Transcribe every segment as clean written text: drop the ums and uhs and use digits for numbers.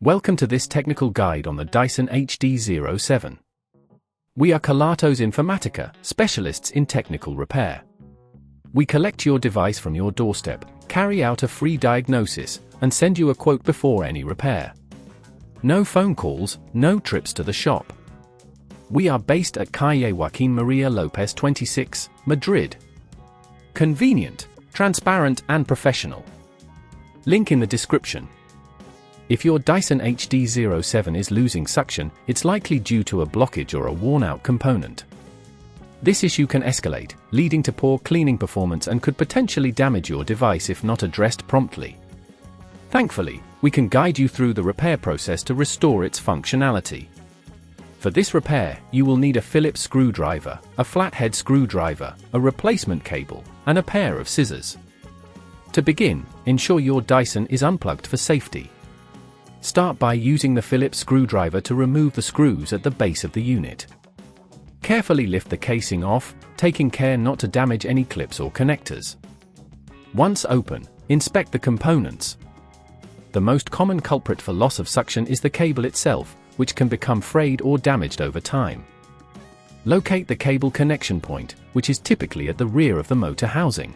Welcome to this technical guide on the Dyson HD07. We are Kelatos Informatica, specialists in technical repair. We collect your device from your doorstep, carry out a free diagnosis, and send you a quote before any repair. No phone calls, no trips to the shop. We are based at Calle Joaquín María López 26, Madrid. Convenient, transparent and professional. Link in the description. If your Dyson HD07 is losing suction, it's likely due to a blockage or a worn-out component. This issue can escalate, leading to poor cleaning performance and could potentially damage your device if not addressed promptly. Thankfully, we can guide you through the repair process to restore its functionality. For this repair, you will need a Phillips screwdriver, a flathead screwdriver, a replacement cable, and a pair of scissors. To begin, ensure your Dyson is unplugged for safety. Start by using the Phillips screwdriver to remove the screws at the base of the unit. Carefully lift the casing off, taking care not to damage any clips or connectors. Once open, inspect the components. The most common culprit for loss of suction is the cable itself, which can become frayed or damaged over time. Locate the cable connection point, which is typically at the rear of the motor housing.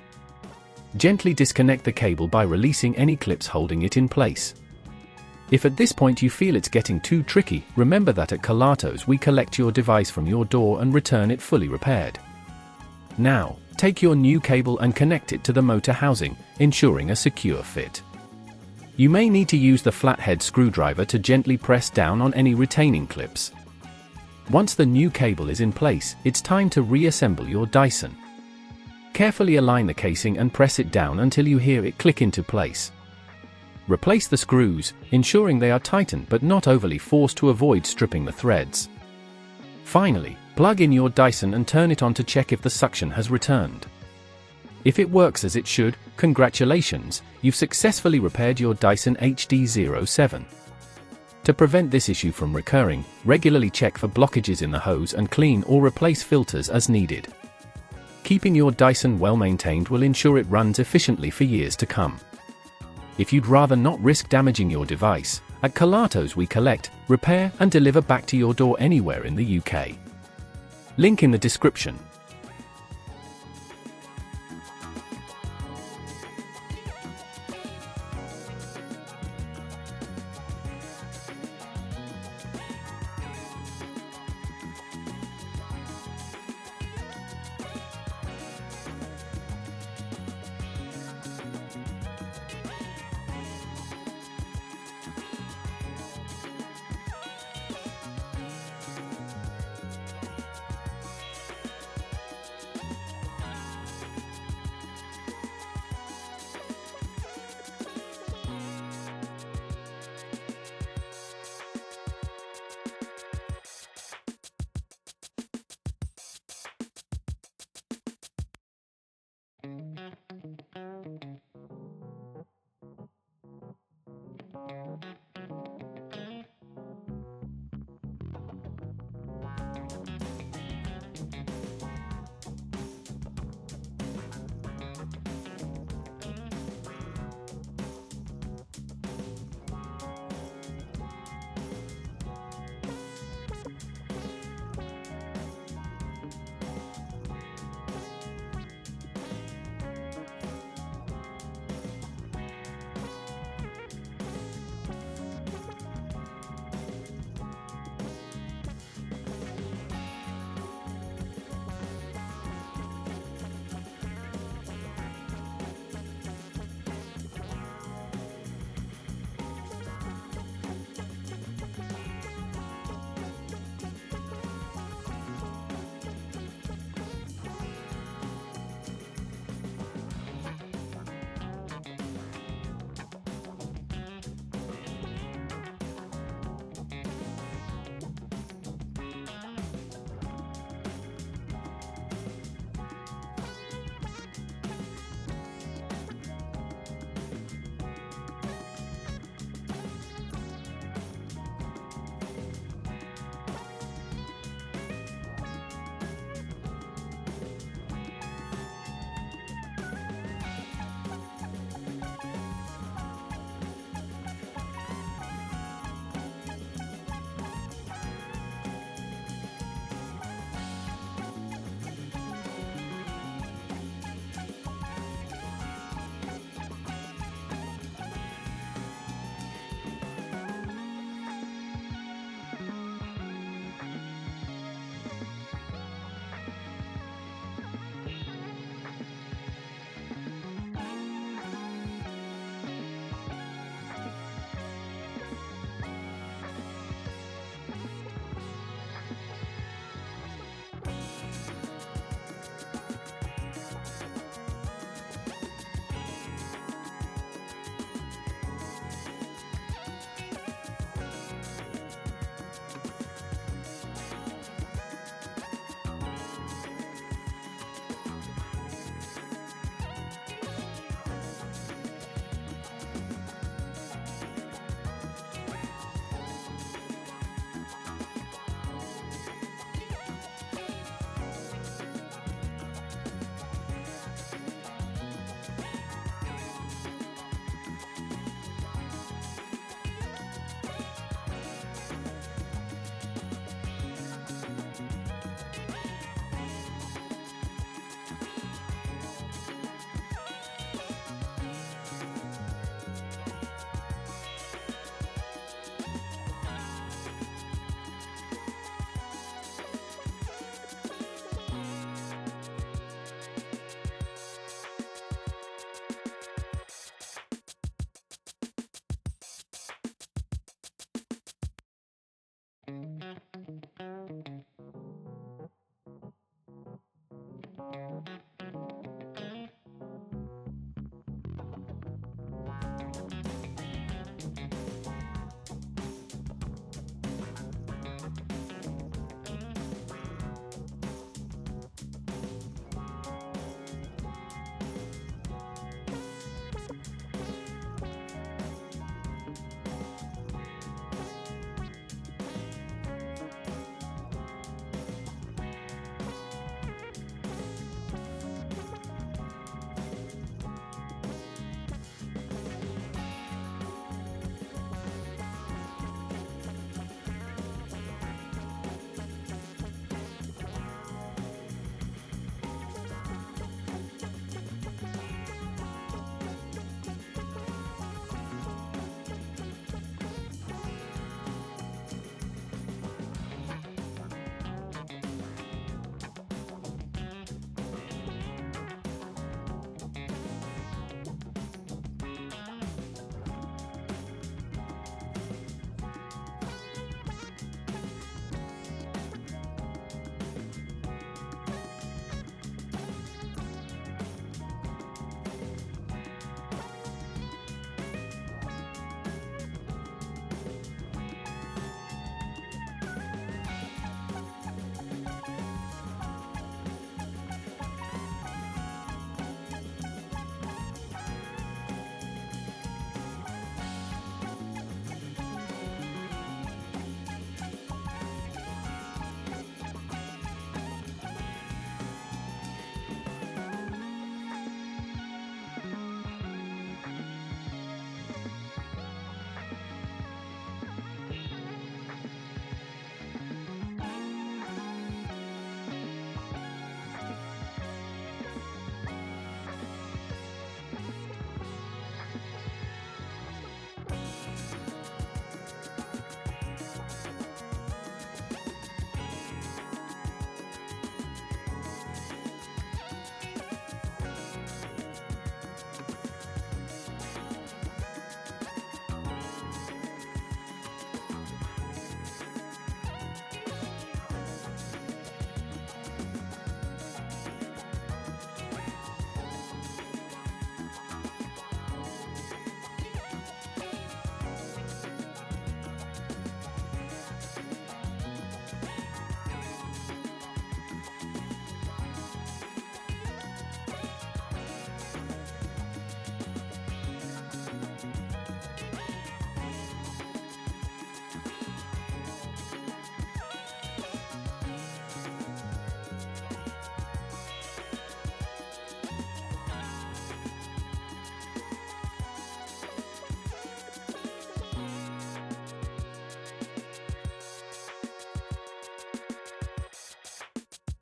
Gently disconnect the cable by releasing any clips holding it in place. If at this point you feel it's getting too tricky, remember that at Kelatos we collect your device from your door and return it fully repaired. Now, take your new cable and connect it to the motor housing, ensuring a secure fit. You may need to use the flathead screwdriver to gently press down on any retaining clips. Once the new cable is in place, it's time to reassemble your Dyson. Carefully align the casing and press it down until you hear it click into place. Replace the screws, ensuring they are tightened but not overly forced to avoid stripping the threads. Finally, plug in your Dyson and turn it on to check if the suction has returned. If it works as it should, congratulations, you've successfully repaired your Dyson HD07. To prevent this issue from recurring, regularly check for blockages in the hose and clean or replace filters as needed. Keeping your Dyson well maintained will ensure it runs efficiently for years to come. If you'd rather not risk damaging your device, at Kelatos we collect, repair and deliver back to your door anywhere in the UK. Link in the description.